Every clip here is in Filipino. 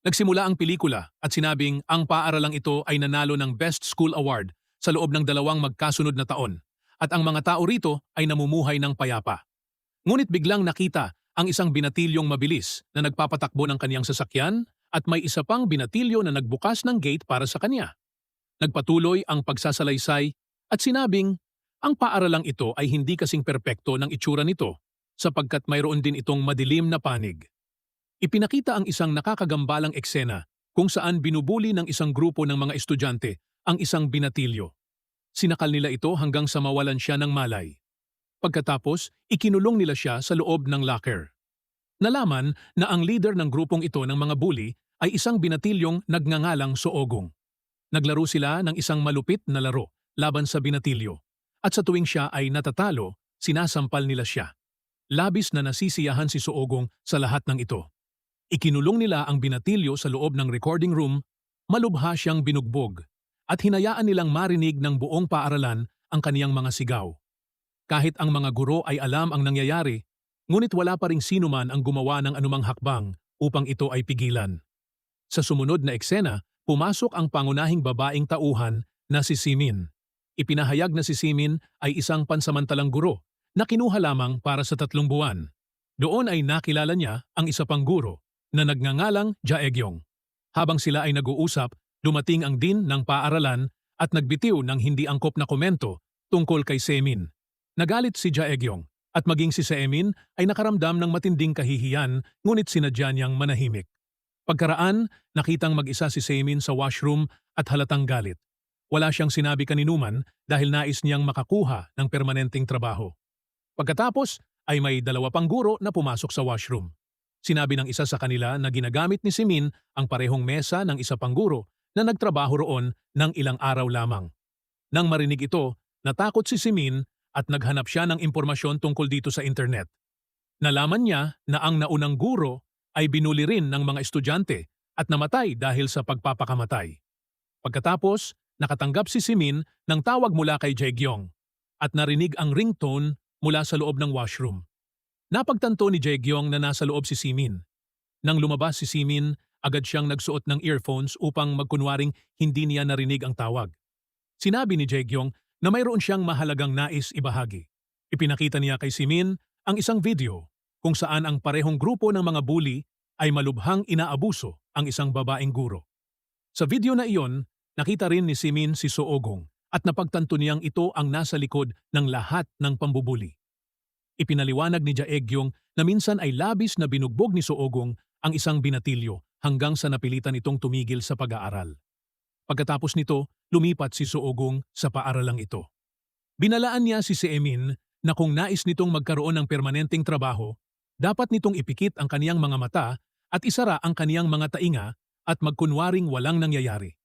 Nagsimula ang pelikula at sinabing ang paaralang ito ay nanalo ng Best School Award sa loob ng dalawang magkasunod na taon at ang mga tao rito ay namumuhay ng payapa. Ngunit biglang nakita ang isang binatilyong mabilis na nagpapatakbo ng kaniyang sasakyan at may isa pang binatilyo na nagbukas ng gate para sa kanya. Nagpatuloy ang pagsasalaysay at sinabing ang paaralang ito ay hindi kasing perpekto ng itsura nito sapagkat mayroon din itong madilim na panig. Ipinakita ang isang nakakagambalang eksena kung saan binubuli ng isang grupo ng mga estudyante ang isang binatilyo. Sinakal nila ito hanggang sa mawalan siya ng malay. Pagkatapos, ikinulong nila siya sa loob ng locker. Nalaman na ang leader ng grupong ito ng mga bully ay isang binatilyong nagngangalang Soogong. Naglaro sila ng isang malupit na laro laban sa binatilyo. At sa tuwing siya ay natatalo, sinasampal nila siya. Labis na nasisiyahan si Soogong sa lahat ng ito. Ikinulong nila ang binatilyo sa loob ng recording room, malubha siyang binugbog, at hinayaan nilang marinig ng buong paaralan ang kaniyang mga sigaw. Kahit ang mga guro ay alam ang nangyayari, ngunit wala pa ring sinuman ang gumawa ng anumang hakbang upang ito ay pigilan. Sa sumunod na eksena, pumasok ang pangunahing babaeng tauhan na si Simin. Ipinahayag na si Simin ay isang pansamantalang guro na kinuha lamang para sa 3 buwan. Doon ay nakilala niya ang isa pang guro na nagngangalang Jaegyong. Habang sila ay nag-uusap, dumating ang dean ng paaralan at nagbitiw ng hindi angkop na komento tungkol kay Semin. Nagalit si Jaegyong at maging si Semin ay nakaramdam ng matinding kahihiyan ngunit sinadya niyang manahimik. Pagkaraan, nakitang mag-isa si Semin sa washroom at halatang galit. Wala siyang sinabi kaninuman dahil nais niyang makakuha ng permanenteng trabaho. Pagkatapos ay may 2 pang guro na pumasok sa washroom. Sinabi ng isa sa kanila na ginagamit ni Simin ang parehong mesa ng isa pang guro na nagtrabaho roon ng ilang araw lamang. Nang marinig ito, natakot si Simin at naghanap siya ng impormasyon tungkol dito sa internet. Nalaman niya na ang naunang guro ay binuli rin ng mga estudyante at namatay dahil sa pagpapakamatay. Pagkatapos, nakatanggap si Simin ng tawag mula kay Jaegyong at narinig ang ringtone mula sa loob ng washroom. Napagtanto ni Jaegyong na nasa loob si Simin. Nang lumabas si Simin, agad siyang nagsuot ng earphones upang magkunwaring hindi niya narinig ang tawag. Sinabi ni Jaegyong na mayroon siyang mahalagang nais ibahagi. Ipinakita niya kay Simin ang isang video kung saan ang parehong grupo ng mga bully ay malubhang inaabuso ang isang babaeng guro. Sa video na iyon, nakita rin ni Simin si Soogong at napagtanto niyang ito ang nasa likod ng lahat ng pambubuli. Ipinaliwanag ni Jaegyong na minsan ay labis na binugbog ni Soogong ang isang binatilyo hanggang sa napilitan itong tumigil sa pag-aaral. Pagkatapos nito, lumipat si Soogong sa paaralang ito. Binalaan niya si Semin na kung nais nitong magkaroon ng permanenteng trabaho, dapat nitong ipikit ang kaniyang mga mata at isara ang kaniyang mga tainga at magkunwaring walang nangyayari.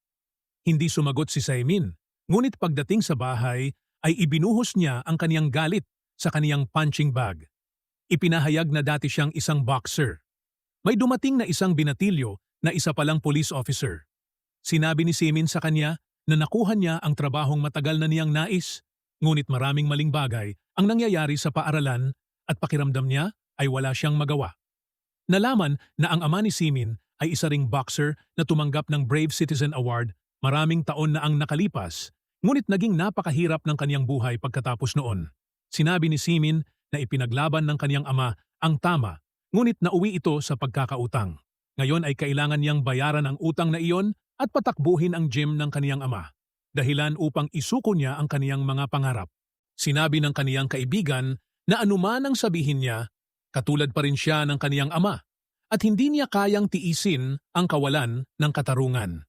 Hindi sumagot si Semin, ngunit pagdating sa bahay ay ibinuhos niya ang kaniyang galit sa kaniyang punching bag. Ipinahayag na dati siyang isang boxer. May dumating na isang binatilyo na isa palang police officer. Sinabi ni Simin sa kanya na nakuha niya ang trabahong matagal na niyang nais, ngunit maraming maling bagay ang nangyayari sa paaralan at pakiramdam niya ay wala siyang magawa. Nalaman na ang ama ni Simin ay isa ring boxer na tumanggap ng Brave Citizen Award maraming taon na ang nakalipas, ngunit naging napakahirap ng kaniyang buhay pagkatapos noon. Sinabi ni Simin na ipinaglaban ng kaniyang ama ang tama, ngunit nauwi ito sa pagkakautang. Ngayon ay kailangan niyang bayaran ang utang na iyon at patakbuhin ang gym ng kaniyang ama, dahilan upang isuko niya ang kaniyang mga pangarap. Sinabi ng kaniyang kaibigan na anuman ang sabihin niya, katulad pa rin siya ng kaniyang ama, at hindi niya kayang tiisin ang kawalan ng katarungan.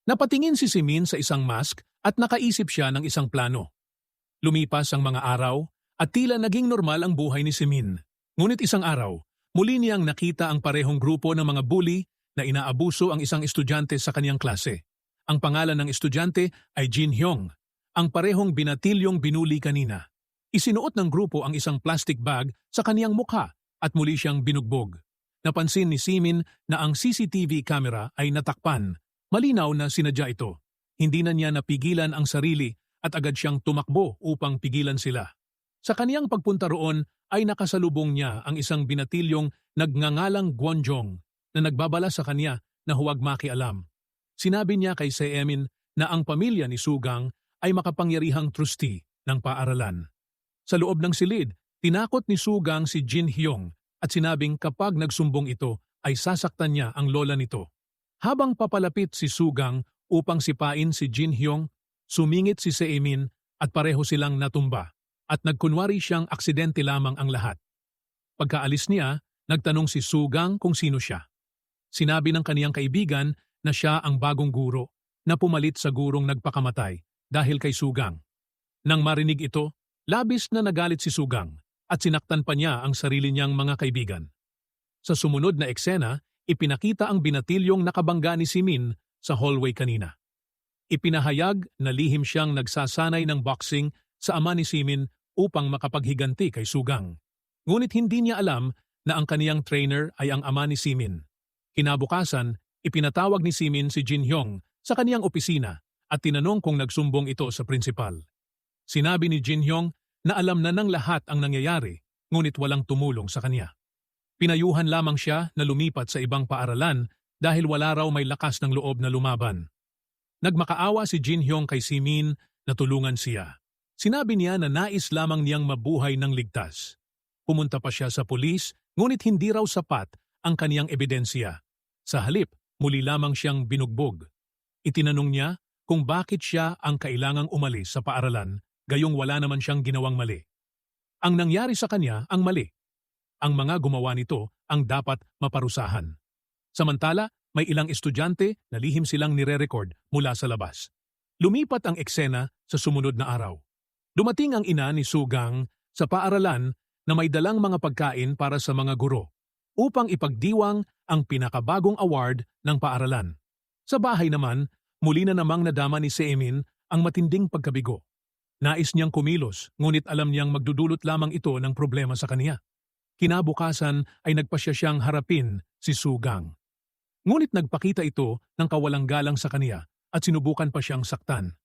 Napatingin si Simin sa isang mask at nakaisip siya ng isang plano. Lumipas ang mga araw at tila naging normal ang buhay ni Simin. Ngunit isang araw, muli niyang nakita ang parehong grupo ng mga bully na inaabuso ang isang estudyante sa kaniyang klase. Ang pangalan ng estudyante ay Jin Hyung, ang parehong binatilyong binuli kanina. Isinuot ng grupo ang isang plastic bag sa kaniyang mukha at muli siyang binugbog. Napansin ni Simin na ang CCTV camera ay natakpan. Malinaw na sinadya ito. Hindi na niya napigilan ang sarili at agad siyang tumakbo upang pigilan sila. Sa kaniyang pagpunta roon ay nakasalubong niya ang isang binatilyong nagngangalang Gwonjong na nagbabala sa kanya na huwag makialam. Sinabi niya kay Seemin na ang pamilya ni Sugang ay makapangyarihang trustee ng paaralan. Sa loob ng silid, tinakot ni Sugang si Jin Hyong at sinabing kapag nagsumbong ito ay sasaktan niya ang lola nito. Habang papalapit si Sugang upang sipain si Jin Hyong, sumingit si Seemin at pareho silang natumba at nagkunwari siyang aksidente lamang ang lahat. Pagkaalis niya, nagtanong si Sugang kung sino siya. Sinabi ng kaniyang kaibigan na siya ang bagong guro na pumalit sa gurong nagpakamatay dahil kay Sugang. Nang marinig ito, labis na nagalit si Sugang at sinaktan pa niya ang sarili niyang mga kaibigan. Sa sumunod na eksena, ipinakita ang binatilyong nakabangga ni Simin sa hallway kanina. Ipinahayag na lihim siyang nagsasanay ng boxing sa ama ni Simin upang makapaghiganti kay Sugang. Ngunit hindi niya alam na ang kaniyang trainer ay ang ama ni Simin. Kinabukasan, ipinatawag ni Simin si Jin Hyong sa kaniyang opisina at tinanong kung nagsumbong ito sa principal. Sinabi ni Jin Hyong na alam na ng lahat ang nangyayari, ngunit walang tumulong sa kaniya. Pinayuhan lamang siya na lumipat sa ibang paaralan dahil wala raw may lakas ng loob na lumaban. Nagmakaawa si Jin Hyong kay Simin na tulungan siya. Sinabi niya na nais lamang niyang mabuhay ng ligtas. Pumunta pa siya sa pulis, ngunit hindi raw sapat ang kaniyang ebidensya. Sa halip, muli lamang siyang binugbog. Itinanong niya kung bakit siya ang kailangang umalis sa paaralan, gayong wala naman siyang ginawang mali. Ang nangyari sa kanya ang mali. Ang mga gumawa nito ang dapat maparusahan. Samantala, may ilang estudyante na lihim silang nire-record mula sa labas. Lumipat ang eksena sa sumunod na araw. Dumating ang ina ni Sugang sa paaralan na may dalang mga pagkain para sa mga guro upang ipagdiwang ang pinakabagong award ng paaralan. Sa bahay naman, muli na namang nadama ni Seemin ang matinding pagkabigo. Nais niyang kumilos, ngunit alam niyang magdudulot lamang ito ng problema sa kaniya. Kinabukasan ay nagpasya siyang harapin si Sugang. Ngunit nagpakita ito ng kawalang galang sa kaniya at sinubukan pa siyang saktan.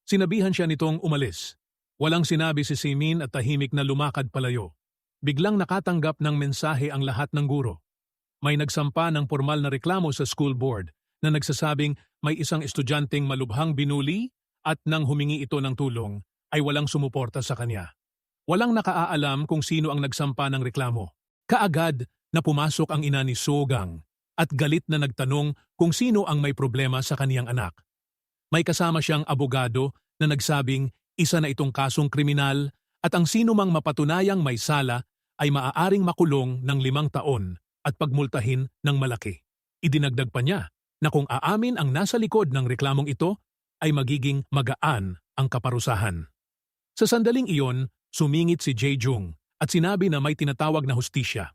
Sinabihan siya nitong umalis. Walang sinabi si Simin at tahimik na lumakad palayo. Biglang nakatanggap ng mensahe ang lahat ng guro. May nagsampa ng formal na reklamo sa school board na nagsasabing may isang estudyanteng malubhang binuli at nang humingi ito ng tulong ay walang sumuporta sa kanya. Walang nakaaalam kung sino ang nagsampa ng reklamo. Kaagad na pumasok ang ina ni Sugang at galit na nagtanong kung sino ang may problema sa kaniyang anak. May kasama siyang abogado na nagsabing isa na itong kasong kriminal at ang sino mang mapatunayang may sala ay maaaring makulong ng 5 taon at pagmultahin ng malaki. Idinagdag pa niya na kung aamin ang nasa likod ng reklamong ito ay magiging magaan ang kaparusahan. Sa sandaling iyon, sumingit si Jae-jung at sinabi na may tinatawag na hustisya.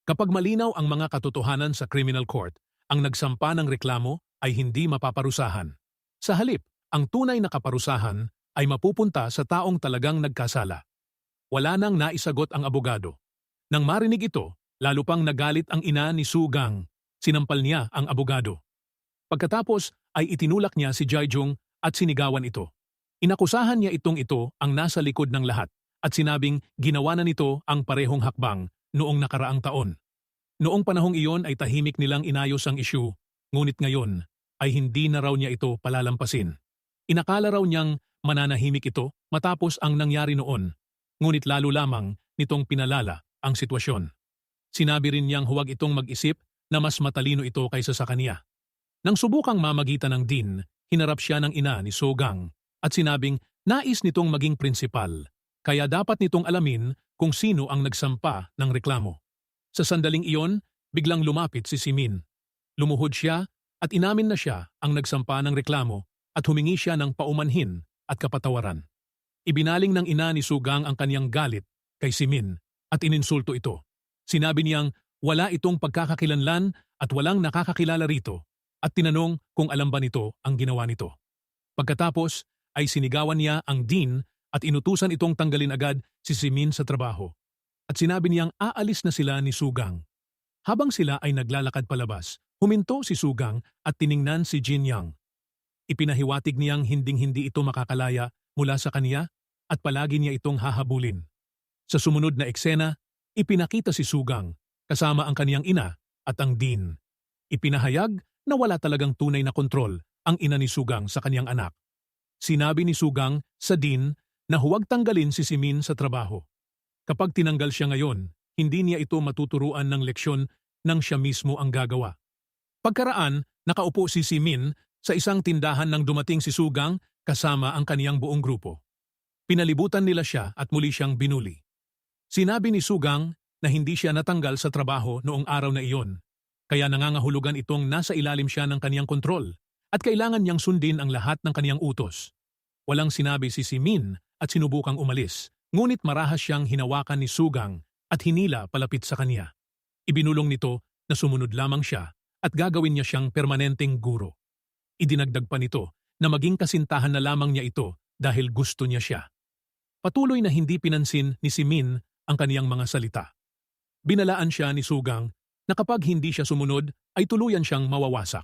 Kapag malinaw ang mga katotohanan sa criminal court, ang nagsampa ng reklamo ay hindi mapaparusahan. Sa halip, ang tunay na kaparusahan ay mapupunta sa taong talagang nagkasala. Wala nang naisagot ang abogado. Nang marinig ito, lalo pang nagalit ang ina ni Sugang. Sinampal niya ang abogado. Pagkatapos ay itinulak niya si Jae-jung at sinigawan ito. Inakusahan niya ito ang nasa likod ng lahat at sinabing ginawa na nito ang parehong hakbang noong nakaraang taon. Noong panahong iyon ay tahimik nilang inayos ang isyu, ngunit ngayon ay hindi na raw niya ito palalampasin. Inakala raw niyang mananahimik ito matapos ang nangyari noon, ngunit lalo lamang nitong pinalala ang sitwasyon. Sinabi rin niyang huwag itong mag-isip na mas matalino ito kaysa sa kaniya. Nang subukang mamagitan ng dean, hinarap siya ng ina ni Sugang at sinabing nais nitong maging prinsipal, kaya dapat nitong alamin kung sino ang nagsampa ng reklamo. Sa sandaling iyon, biglang lumapit si Simin. Lumuhod siya at inamin na siya ang nagsampa ng reklamo at humingi siya ng paumanhin at kapatawaran. Ibinaling ng ina ni Sugang ang kaniyang galit kay Simin at ininsulto ito. Sinabi niyang wala itong pagkakakilanlan at walang nakakakilala rito at tinanong kung alam ba nito ang ginawa nito. Pagkatapos ay sinigawan niya ang dean at inutusan itong tanggalin agad si Simin sa trabaho. At sinabi niyang aalis na sila ni Sugang. Habang sila ay naglalakad palabas, huminto si Sugang at tiningnan si Jin Yang. Ipinahiwatig niyang hinding-hindi ito makakalaya mula sa kaniya at palagi niya itong hahabulin. Sa sumunod na eksena, ipinakita si Sugang kasama ang kaniyang ina at ang dean. Ipinahayag na wala talagang tunay na kontrol ang ina ni Sugang sa kanyang anak. Sinabi ni Sugang sa dean na huwag tanggalin si Simin sa trabaho. Kapag tinanggal siya ngayon, hindi niya ito matuturuan ng leksyon nang siya mismo ang gagawa. Pagkaraan, nakaupo si Simin sa isang tindahan nang dumating si Sugang kasama ang kaniyang buong grupo. Pinalibutan nila siya at muli siyang binuli. Sinabi ni Sugang na hindi siya natanggal sa trabaho noong araw na iyon, kaya nangangahulugan itong nasa ilalim siya ng kaniyang kontrol at kailangan niyang sundin ang lahat ng kaniyang utos. Walang sinabi si Simin at sinubukang umalis, ngunit marahas siyang hinawakan ni Sugang at hinila palapit sa kaniya. Ibinulong nito na sumunod lamang siya at gagawin niya siyang permanenteng guro. Idinagdag pa nito na maging kasintahan na lamang niya ito dahil gusto niya siya. Patuloy na hindi pinansin ni Simin ang kaniyang mga salita. Binalaan siya ni Sugang na kapag hindi siya sumunod ay tuluyan siyang mawawasak.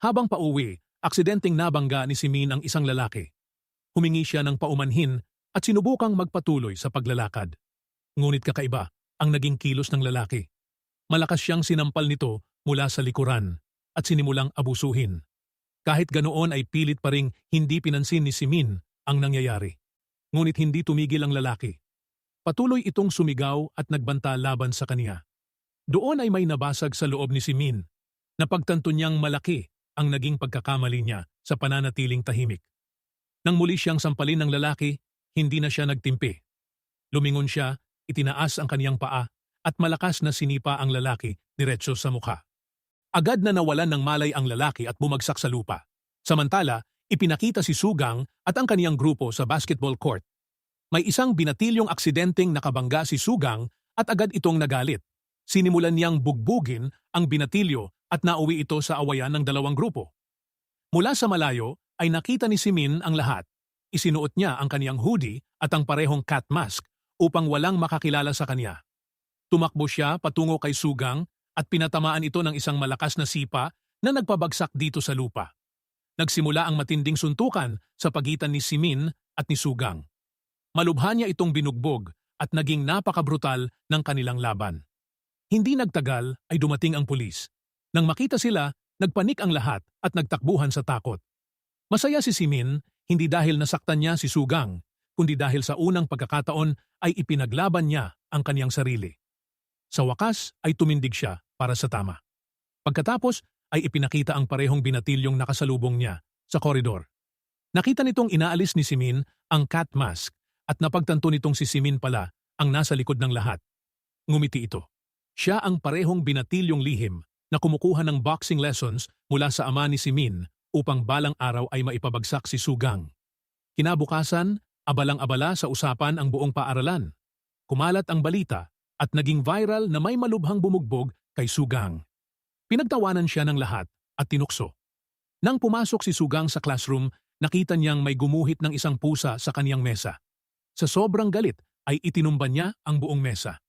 Habang pauwi, aksidenteng nabangga ni Simin ang isang lalaki. Humingi siya ng paumanhin at sinubukang magpatuloy sa paglalakad. Ngunit kakaiba ang naging kilos ng lalaki. Malakas siyang sinampal nito mula sa likuran at sinimulang abusuhin. Kahit ganoon ay pilit pa ring hindi pinansin ni Simin ang nangyayari. Ngunit hindi tumigil ang lalaki. Patuloy itong sumigaw at nagbanta laban sa kaniya. Doon ay may nabasag sa loob ni Simin. Napagtanto niyang malaki ang naging pagkakamali niya sa pananatiling tahimik. Nang muli siyang sampalin ng lalaki, hindi na siya nagtimpi. Lumingon siya, itinaas ang kaniyang paa at malakas na sinipa ang lalaki diretso sa mukha. Agad na nawalan ng malay ang lalaki at bumagsak sa lupa. Samantala, ipinakita si Sugang at ang kaniyang grupo sa basketball court. May isang binatilyong aksidenteng nakabangga si Sugang at agad itong nagalit. Sinimulan niyang bugbugin ang binatilyo at nauwi ito sa awayan ng dalawang grupo. Mula sa malayo ay nakita ni Simin ang lahat. Isinuot niya ang kaniyang hoodie at ang parehong cat mask upang walang makakilala sa kaniya. Tumakbo siya patungo kay Sugang at pinatamaan ito ng isang malakas na sipa na nagpabagsak dito sa lupa. Nagsimula ang matinding suntukan sa pagitan ni Simin at ni Sugang. Malubha niya itong binugbog at naging napakabrutal ng kanilang laban. Hindi nagtagal ay dumating ang pulis. Nang makita sila, nagpanik ang lahat at nagtakbuhan sa takot. Masaya si Simin hindi dahil nasaktan niya si Sugang, kundi dahil sa unang pagkakataon ay ipinaglaban niya ang kaniyang sarili. Sa wakas ay tumindig siya para sa tama. Pagkatapos ay ipinakita ang parehong binatilyong nakasalubong niya sa koridor. Nakita nitong inaalis ni Simin ang cat mask at napagtanto nitong si Simin pala ang nasa likod ng lahat. Ngumiti ito. Siya ang parehong binatilyong lihim na kumukuha ng boxing lessons mula sa ama ni Simin upang balang araw ay maipabagsak si Sugang. Kinabukasan, abalang-abala sa usapan ang buong paaralan. Kumalat ang balita at naging viral na may malubhang bumugbog kay Sugang. Pinagtawanan siya ng lahat at tinukso. Nang pumasok si Sugang sa classroom, nakita niyang may gumuhit ng isang pusa sa kaniyang mesa. Sa sobrang galit ay itinumba niya ang buong mesa.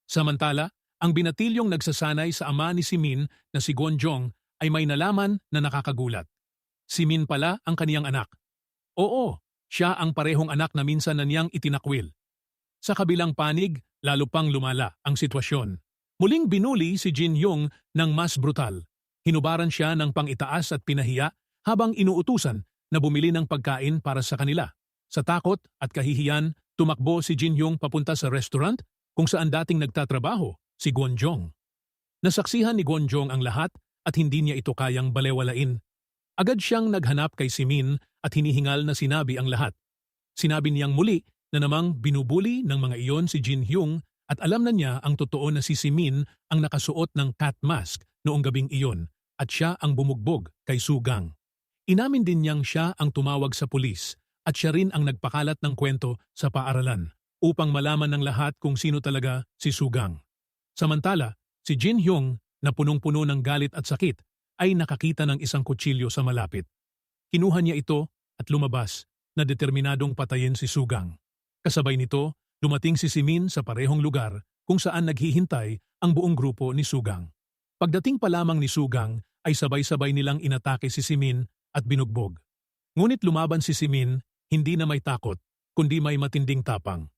Samantala, ang binatilyong nagsasanay sa ama ni Simin na si Gonjong ay may nalaman na nakakagulat. Simin pala ang kaniyang anak. Oo, siya ang parehong anak na minsan na niyang itinakwil. Sa kabilang panig, lalo pang lumala ang sitwasyon. Muling binuli si Jin Hyung ng mas brutal. Hinubaran siya ng pang-itaas at pinahiya habang inuutusan na bumili ng pagkain para sa kanila. Sa takot at kahihiyan, tumakbo si Jin Hyung papunta sa restaurant kung saan dating nagtatrabaho si Gonjong. Nasaksihan ni Gonjong ang lahat at hindi niya ito kayang balewalain. Agad siyang naghanap kay Simin at hinihingal na sinabi ang lahat. Sinabi niyang muli na namang binubuli ng mga iyon si Jin Hyung at alam na niya ang totoo na si Simin ang nakasuot ng cat mask noong gabing iyon at siya ang bumugbog kay Sugang. Inamin din niyang siya ang tumawag sa pulis at siya rin ang nagpakalat ng kwento sa paaralan upang malaman ng lahat kung sino talaga si Sugang. Samantala, si Jin Hyung na punong-puno ng galit at sakit ay nakakita ng isang kutsilyo sa malapit. Kinuha niya ito at lumabas na determinadong patayin si Sugang. Kasabay nito, dumating si Simin sa parehong lugar kung saan naghihintay ang buong grupo ni Sugang. Pagdating pa lamang ni Sugang ay sabay-sabay nilang inatake si Simin at binugbog. Ngunit lumaban si Simin hindi na may takot kundi may matinding tapang.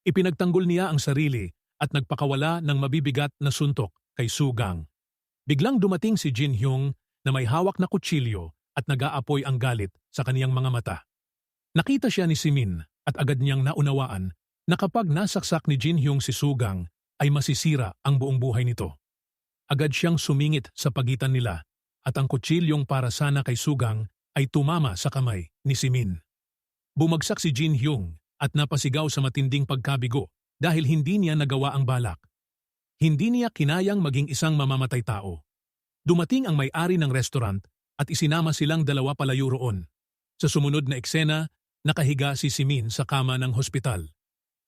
Ipinagtanggol niya ang sarili at nagpakawala ng mabibigat na suntok kay Sugang. Biglang dumating si Jin Hyung na may hawak na kutsilyo at nag-aapoy ang galit sa kaniyang mga mata. Nakita siya ni Simin at agad niyang naunawaan na kapag nasaksak ni Jin Hyung si Sugang ay masisira ang buong buhay nito. Agad siyang sumingit sa pagitan nila at ang kutsilyong para sana kay Sugang ay tumama sa kamay ni Simin. Bumagsak si Jin Hyung at napasigaw sa matinding pagkabigo dahil hindi niya nagawa ang balak. Hindi niya kinayang maging isang mamamatay tao. Dumating ang may-ari ng restaurant at isinama silang dalawa palayo roon. Sa sumunod na eksena, nakahiga si Simin sa kama ng hospital.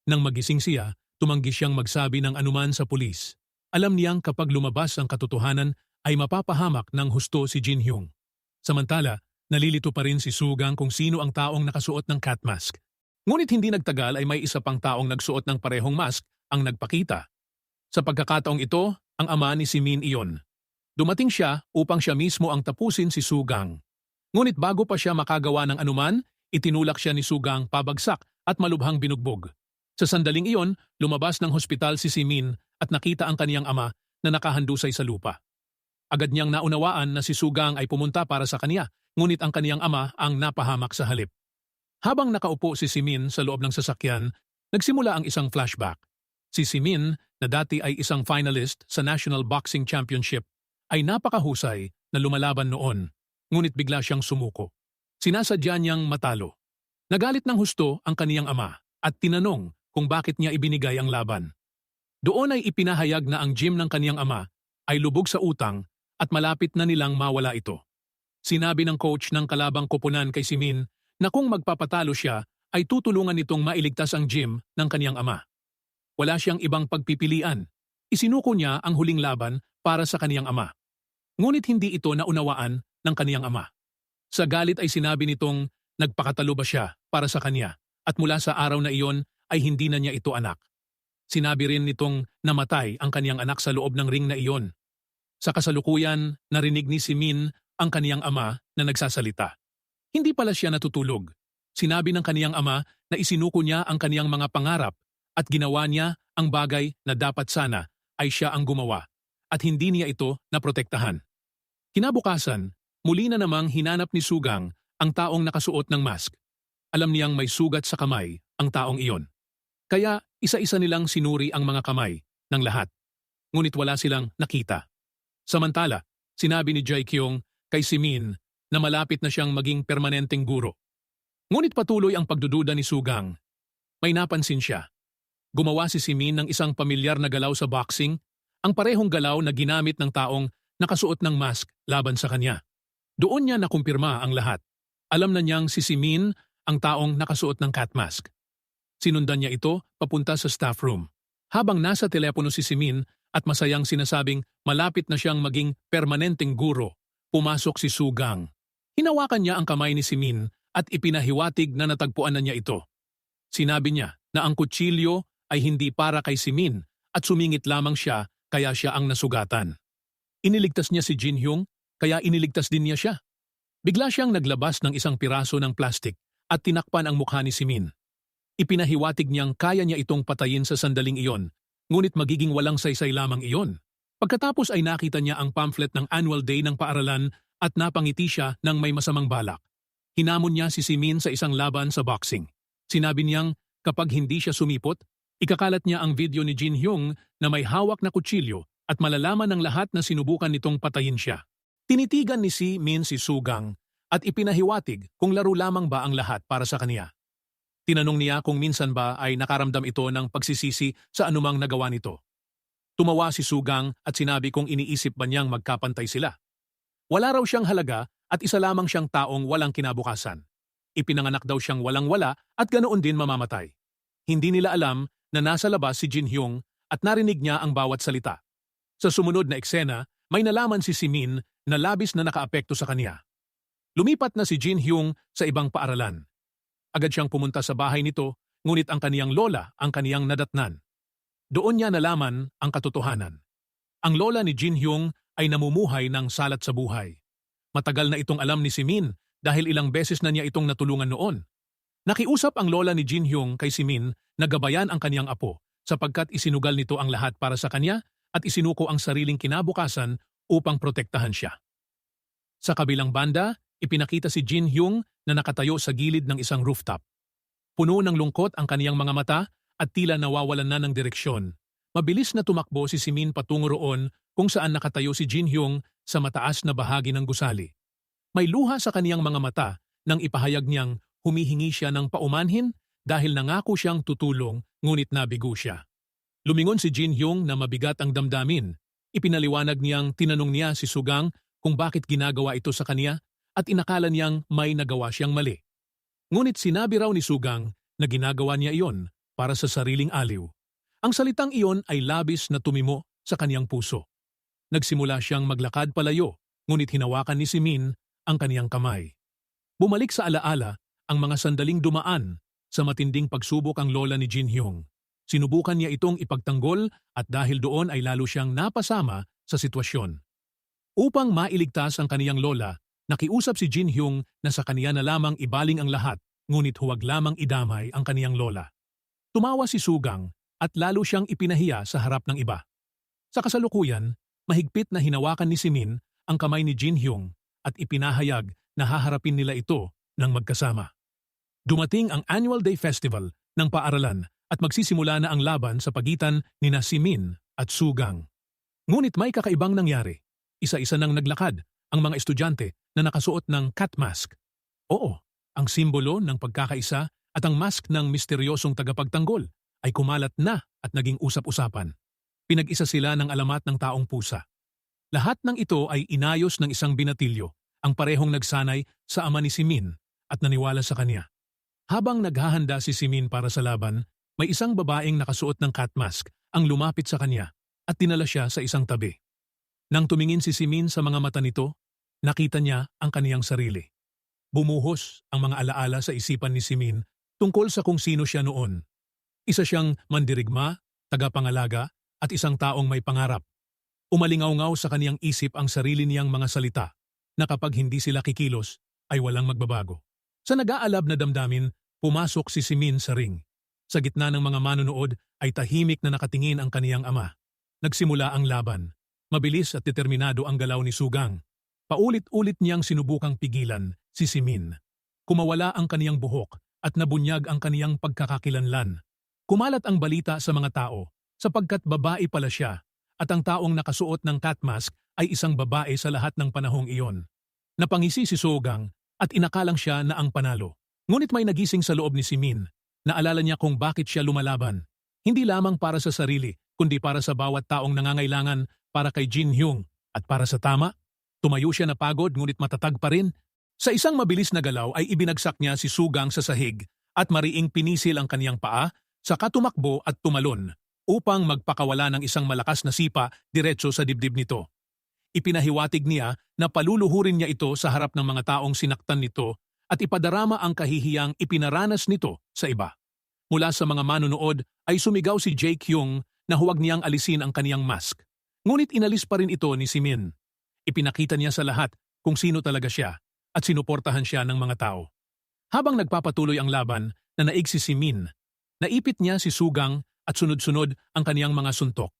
Nang magising siya, tumanggi siyang magsabi ng anuman sa pulis. Alam niyang kapag lumabas ang katotohanan ay mapapahamak ng husto si Jin Hyung. Samantala, nalilito pa rin si Sugang kung sino ang taong nakasuot ng cat mask. Ngunit hindi nagtagal ay may isa pang taong nagsuot ng parehong mask ang nagpakita. Sa pagkakataong ito, ang ama ni Simin iyon. Dumating siya upang siya mismo ang tapusin si Sugang. Ngunit bago pa siya makagawa ng anuman, itinulak siya ni Sugang pabagsak at malubhang binugbog. Sa sandaling iyon, lumabas ng hospital si Simin at nakita ang kaniyang ama na nakahandusay sa lupa. Agad niyang naunawaan na si Sugang ay pumunta para sa kaniya, ngunit ang kaniyang ama ang napahamak sa halip. Habang nakaupo si Simin sa loob ng sasakyan, nagsimula ang isang flashback. Si Simin, na dati ay isang finalist sa National Boxing Championship, ay napakahusay na lumalaban noon, ngunit bigla siyang sumuko. Sinasadya niyang matalo. Nagalit ng husto ang kaniyang ama at tinanong kung bakit niya ibinigay ang laban. Doon ay ipinahayag na ang gym ng kaniyang ama ay lubog sa utang at malapit na nilang mawala ito. Sinabi ng coach ng kalabang koponan kay Simin na kung magpapatalo siya ay tutulungan nitong mailigtas ang gym ng kaniyang ama. Wala siyang ibang pagpipilian. Isinuko niya ang huling laban para sa kaniyang ama. Ngunit hindi ito naunawaan ng kaniyang ama. Sa galit ay sinabi nitong nagpakatalo ba siya para sa kaniya at mula sa araw na iyon ay hindi na niya ito anak. Sinabi rin nitong namatay ang kaniyang anak sa loob ng ring na iyon. Sa kasalukuyan, narinig ni Simin ang kaniyang ama na nagsasalita. Hindi pala siya natutulog. Sinabi ng kaniyang ama na isinuko niya ang kaniyang mga pangarap at ginawa niya ang bagay na dapat sana ay siya ang gumawa at hindi niya ito naprotektahan. Kinabukasan, muli na namang hinanap ni Sugang ang taong nakasuot ng mask. Alam niyang may sugat sa kamay ang taong iyon. Kaya isa-isa nilang sinuri ang mga kamay ng lahat. Ngunit wala silang nakita. Samantala, sinabi ni Jae Kyung kay Simin na malapit na siyang maging permanenteng guro. Ngunit patuloy ang pagdududa ni Sugang. May napansin siya. Gumawa si Simin ng isang pamilyar na galaw sa boxing, ang parehong galaw na ginamit ng taong nakasuot ng mask laban sa kanya. Doon niya nakumpirma ang lahat. Alam na niyang si Simin ang taong nakasuot ng cat mask. Sinundan niya ito papunta sa staff room. Habang nasa telepono si Simin at masayang sinasabing malapit na siyang maging permanenteng guro, pumasok si Sugang. Hinawakan niya ang kamay ni Simin at ipinahiwatig na natagpuan na niya ito. Sinabi niya na ang kutsilyo ay hindi para kay Simin at sumingit lamang siya kaya siya ang nasugatan. Iniligtas niya si Jin Hyung kaya iniligtas din niya siya. Bigla siyang naglabas ng isang piraso ng plastik at tinakpan ang mukha ni Simin. Ipinahiwatig niyang kaya niya itong patayin sa sandaling iyon, ngunit magiging walang saysay lamang iyon. Pagkatapos ay nakita niya ang pamphlet ng annual day ng paaralan at napangiti siya ng may masamang balak. Hinamon niya si Simin sa isang laban sa boxing. Sinabi niyang kapag hindi siya sumipot, ikakalat niya ang video ni Jin Hyung na may hawak na kutsilyo at malalaman ng lahat na sinubukan nitong patayin siya. Tinitigan ni Simin si Sugang at ipinahiwatig kung laro lamang ba ang lahat para sa kaniya. Tinanong niya kung minsan ba ay nakaramdam ito ng pagsisisi sa anumang nagawa nito. Tumawa si Sugang at sinabi kung iniisip ba niyang magkapantay sila. Wala raw siyang halaga at isa lamang siyang taong walang kinabukasan. Ipinanganak daw siyang walang-wala at ganoon din mamamatay. Hindi nila alam na nasa labas si Jin Hyung at narinig niya ang bawat salita. Sa sumunod na eksena, may nalaman si Simin na labis na nakaapekto sa kaniya. Lumipat na si Jin Hyung sa ibang paaralan. Agad siyang pumunta sa bahay nito, ngunit ang kaniyang lola ang kaniyang nadatnan. Doon niya nalaman ang katotohanan. Ang lola ni Jin Hyung ay namumuhay ng salat sa buhay. Matagal na itong alam ni Simin dahil ilang beses na niya itong natulungan noon. Nakiusap ang lola ni Jin Hyung kay Simin na gabayan ang kaniyang apo sapagkat isinugal nito ang lahat para sa kanya at isinuko ang sariling kinabukasan upang protektahan siya. Sa kabilang banda, ipinakita si Jin Hyung na nakatayo sa gilid ng isang rooftop. Puno ng lungkot ang kaniyang mga mata at tila nawawalan na ng direksyon. Mabilis na tumakbo si Simin patungo roon kung saan nakatayo si Jin Hyung sa mataas na bahagi ng gusali. May luha sa kaniyang mga mata nang ipahayag niyang humihingi siya ng paumanhin dahil nangako siyang tutulong ngunit nabigo siya. Lumingon si Jin Hyung na mabigat ang damdamin. Ipinaliwanag niyang tinanong niya si Sugang kung bakit ginagawa ito sa kaniya at inakala niyang may nagawa siyang mali. Ngunit sinabi raw ni Sugang na ginagawa niya iyon para sa sariling aliw. Ang salitang iyon ay labis na tumimo sa kaniyang puso. Nagsimula siyang maglakad palayo, ngunit hinawakan ni Simin ang kaniyang kamay. Bumalik sa alaala ang mga sandaling dumaan sa matinding pagsubok ang lola ni Jin Hyung. Sinubukan niya itong ipagtanggol at dahil doon ay lalo siyang napasama sa sitwasyon. Upang mailigtas ang kaniyang lola, nakiusap si Jin Hyung na sa kaniya na lamang ibaling ang lahat, ngunit huwag lamang idamay ang kaniyang lola. Tumawa si Sugang at lalo siyang ipinahiya sa harap ng iba. Sa kasalukuyan, mahigpit na hinawakan ni Simin ang kamay ni Jin Hyung at ipinahayag na haharapin nila ito ng magkasama. Dumating ang Annual Day Festival ng paaralan at magsisimula na ang laban sa pagitan nina Simin at Sugang. Ngunit may kakaibang nangyari. Isa-isa nang naglakad ang mga estudyante na nakasuot ng cat mask. Oo, ang simbolo ng pagkakaisa at ang mask ng misteryosong tagapagtanggol ay kumalat na at naging usap-usapan. Pinag-isa sila ng alamat ng taong pusa. Lahat ng ito ay inayos ng isang binatilyo, ang parehong nagsanay sa ama ni Simin at naniwala sa kanya. Habang naghahanda si Simin para sa laban, may isang babaeng nakasuot ng cat mask ang lumapit sa kanya at dinala siya sa isang tabi. Nang tumingin si Simin sa mga mata nito, nakita niya ang kaniyang sarili. Bumuhos ang mga alaala sa isipan ni Simin tungkol sa kung sino siya noon. Isa siyang mandirigma, tagapangalaga, at isang taong may pangarap. Umalingaw-ngaw sa kaniyang isip ang sarili niyang mga salita na kapag hindi sila kikilos ay walang magbabago. Sa nag-aalab na damdamin, pumasok si Simin sa ring. Sa gitna ng mga manonood ay tahimik na nakatingin ang kaniyang ama. Nagsimula ang laban. Mabilis at determinado ang galaw ni Sugang. Paulit-ulit niyang sinubukang pigilan si Simin. Kumawala ang kaniyang buhok at nabunyag ang kaniyang pagkakakilanlan. Kumalat ang balita sa mga tao sapagkat babae pala siya at ang taong nakasuot ng cat mask ay isang babae sa lahat ng panahong iyon. Napangisi si Sugang at inakalang siya na ang panalo. Ngunit may nagising sa loob ni Simin. Naalala niya kung bakit siya lumalaban. Hindi lamang para sa sarili, kundi para sa bawat taong nangangailangan, para kay Jin Hyung. At para sa tama, tumayo siya na pagod ngunit matatag pa rin. Sa isang mabilis na galaw ay ibinagsak niya si Sugang sa sahig at mariing pinisil ang kaniyang paa, saka tumakbo at tumalon upang magpakawala ng isang malakas na sipa diretso sa dibdib nito. Ipinahiwatig niya na paluluhurin niya ito sa harap ng mga taong sinaktan nito at ipadarama ang kahihiyang ipinaranas nito sa iba. Mula sa mga manonood ay sumigaw si Jae Kyung na huwag niyang alisin ang kaniyang mask. Ngunit inalis pa rin ito ni Simin. Ipinakita niya sa lahat kung sino talaga siya at sinuportahan siya ng mga tao. Habang nagpapatuloy ang laban na naig si Simin, naipit niya si Sugang at sunod-sunod ang kaniyang mga suntok.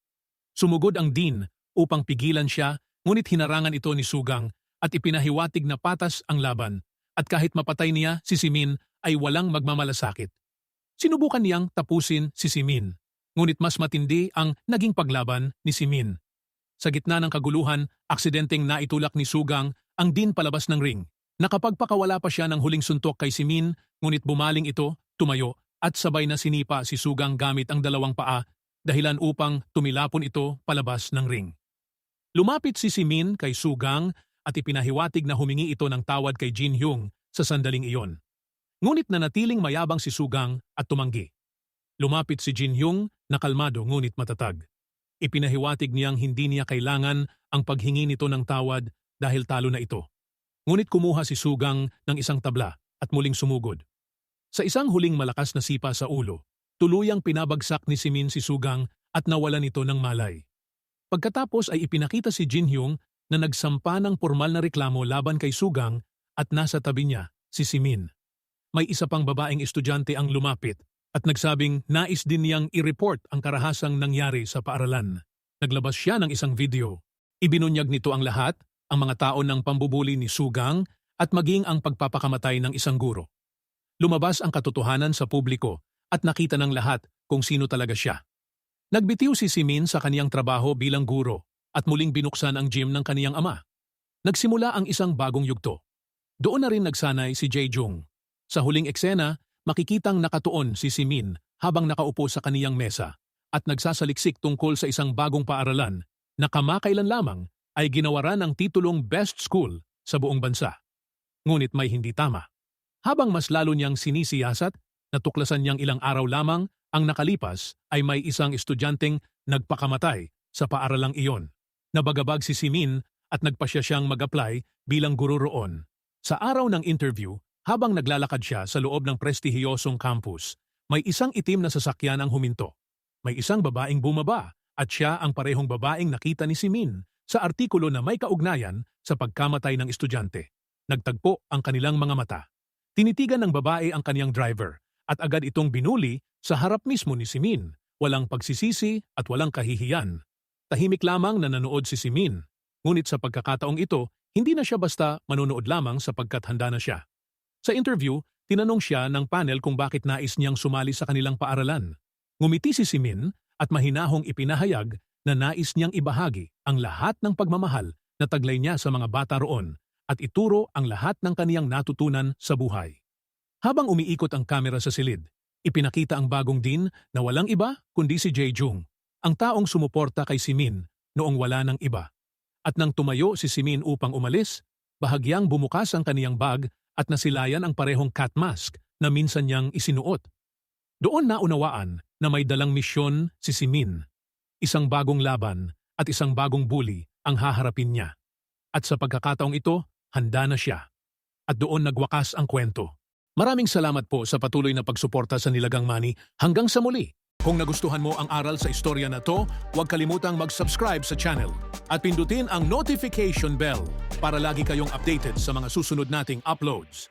Sumugod ang Dean upang pigilan siya, ngunit hinarangan ito ni Sugang at ipinahiwatig na patas ang laban at kahit mapatay niya si Simin ay walang magmamalasakit. Sinubukan niyang tapusin si Simin, ngunit mas matindi ang naging paglaban ni Simin. Sa gitna ng kaguluhan, aksidenteng naitulak ni Sugang ang Dean palabas ng ring. Nakapagpakawala pa siya ng huling suntok kay Simin, ngunit bumaling ito, tumayo, at sabay na sinipa si Sugang gamit ang dalawang paa, dahilan upang tumilapon ito palabas ng ring. Lumapit si Simin kay Sugang at ipinahiwatig na humingi ito ng tawad kay Jin Hyung sa sandaling iyon. Ngunit nanatiling mayabang si Sugang at tumanggi. Lumapit si Jin Hyung na kalmado ngunit matatag. Ipinahiwatig niyang hindi niya kailangan ang paghingi nito ng tawad dahil talo na ito. Ngunit kumuha si Sugang ng isang tabla at muling sumugod. Sa isang huling malakas na sipa sa ulo, tuluyang pinabagsak ni Simin si Sugang at nawalan ito ng malay. Pagkatapos ay ipinakita si Jin Hyung na nagsampa ng formal na reklamo laban kay Sugang at nasa tabi niya si Simin. May isa pang babaeng estudyante ang lumapit at nagsabing nais din niyang i-report ang karahasang nangyari sa paaralan. Naglabas siya ng isang video. Ibinunyag nito ang lahat ang mga taon ng pambubuli ni Sugang at maging ang pagpapakamatay ng isang guro. Lumabas ang katotohanan sa publiko at nakita ng lahat kung sino talaga siya. Nagbitiw si Simin sa kaniyang trabaho bilang guro at muling binuksan ang gym ng kaniyang ama. Nagsimula ang isang bagong yugto. Doon na rin nagsanay si Jae-jung. Sa huling eksena, makikitang nakatuon si Simin habang nakaupo sa kaniyang mesa at nagsasaliksik tungkol sa isang bagong paaralan na kamakailan lamang ay ginawaran ng titulong Best School sa buong bansa. Ngunit may hindi tama. Habang mas lalo niyang sinisiyasat, natuklasan niyang ilang araw lamang ang nakalipas ay may isang estudyanteng nagpakamatay sa paaralang iyon. Nabagabag si Simin at nagpasya siyang mag-apply bilang guro roon. Sa araw ng interview, habang naglalakad siya sa loob ng prestihiyosong campus, may isang itim na sasakyan ang huminto. May isang babaeng bumaba at siya ang parehong babaeng nakita ni Simin sa artikulo na may kaugnayan sa pagkamatay ng estudyante. Nagtagpo ang kanilang mga mata. Tinitigan ng babae ang kaniyang driver at agad itong binuli sa harap mismo ni Simin. Walang pagsisisi at walang kahihiyan. Tahimik lamang na nanood si Simin. Ngunit sa pagkakataong ito, hindi na siya basta manonood lamang sapagkat handa na siya. Sa interview, tinanong siya ng panel kung bakit nais niyang sumali sa kanilang paaralan. Ngumiti si Simin at mahinahong ipinahayag na nais niyang ibahagi ang lahat ng pagmamahal na taglay niya sa mga bata roon at ituro ang lahat ng kaniyang natutunan sa buhay. Habang umiikot ang kamera sa silid, ipinakita ang bagong dean na walang iba kundi si Jae-jung, ang taong sumuporta kay Simin noong wala ng iba. At nang tumayo si Simin upang umalis, bahagyang bumukas ang kaniyang bag at nasilayan ang parehong cat mask na minsan niyang isinuot. Doon naunawaan na may dalang misyon si Simin. Isang bagong laban at isang bagong bully ang haharapin niya. At sa pagkakataong ito, handa na siya. At doon nagwakas ang kwento. Maraming salamat po sa patuloy na pagsuporta sa Nilagang Money. Hanggang sa muli. Kung nagustuhan mo ang aral sa istorya na to, huwag kalimutang mag-subscribe sa channel at pindutin ang notification bell para lagi kayong updated sa mga susunod nating uploads.